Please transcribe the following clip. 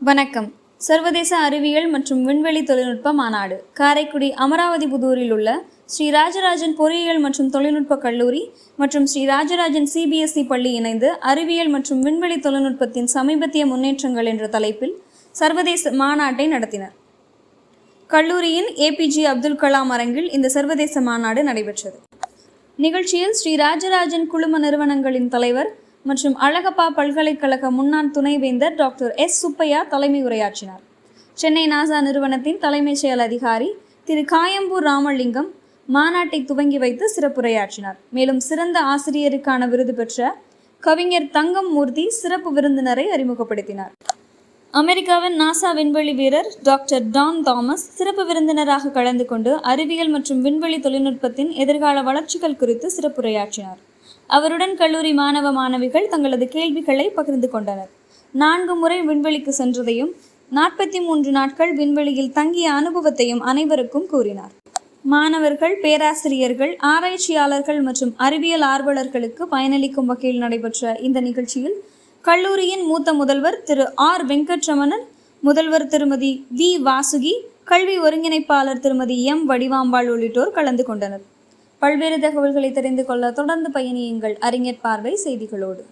வணக்கம். சர்வதேச அறிவியல் மற்றும் விண்வெளி தொழில்நுட்ப மாநாடு காரைக்குடி அமராவதி புதூரில் உள்ள ஸ்ரீ ராஜராஜன் பொறியியல் மற்றும் தொழில்நுட்ப கல்லூரி மற்றும் ஸ்ரீ ராஜராஜன் CBSE பள்ளி இணைந்து அறிவியல் மற்றும் விண்வெளி தொழில்நுட்பத்தின் சமீபத்திய முன்னேற்றங்கள் என்ற தலைப்பில் சர்வதேச மாநாட்டை நடத்தினர். கல்லூரியின் APJ அப்துல் கலாம் அரங்கில் இந்த சர்வதேச மாநாடு நடைபெற்றது. நிகழ்ச்சியில் ஸ்ரீ ராஜராஜன் குழும நிறுவனங்களின் தலைவர் மற்றும் அழகப்பா பல்கலைக்கழக முன்னாள் துணைவேந்தர் டாக்டர் சுப்பையா தலைமை உரையாற்றினார். சென்னை நாசா நிறுவனத்தின் தலைமைச் செயல் அதிகாரி திரு காயம்பூர் ராமலிங்கம் மாநாட்டை துவங்கி வைத்து சிறப்புரையாற்றினார். மேலும் சிறந்த ஆசிரியருக்கான விருது பெற்ற கவிஞர் தங்கம் மூர்த்தி சிறப்பு விருந்தினரை அறிமுகப்படுத்தினார். அமெரிக்காவின் நாசா விண்வெளி வீரர் டாக்டர் டான் தாமஸ் சிறப்பு விருந்தினராக கலந்து கொண்டு அறிவியல் மற்றும் விண்வெளி தொழில்நுட்பத்தின் எதிர்கால வளர்ச்சிகள் குறித்து சிறப்புரையாற்றினார். அவருடன் கல்லூரி மாணவ மாணவிகள் தங்களது கேள்விகளை பகிர்ந்து கொண்டனர். 4 முறை விண்வெளிக்கு சென்றதையும் 43 நாட்கள் விண்வெளியில் தங்கிய அனுபவத்தையும் அனைவருக்கும் கூறினார். மாணவர்கள், பேராசிரியர்கள், ஆராய்ச்சியாளர்கள் மற்றும் அறிவியல் ஆர்வலர்களுக்கு பயனளிக்கும் வகையில் நடைபெற்ற இந்த நிகழ்ச்சியில் கல்லூரியின் மூத்த முதல்வர் திரு வெங்கட்ரமணன், முதல்வர் திருமதி வாசுகி, கல்வி ஒருங்கிணைப்பாளர் திருமதி வடிவாம்பாள் உள்ளிட்டோர் கலந்து கொண்டனர். பல்வேறு தகவல்களை தெரிந்து கொள்ள தொடர்ந்து பயணியுங்கள் அறிஞர் பார்வை செய்திகளோடு.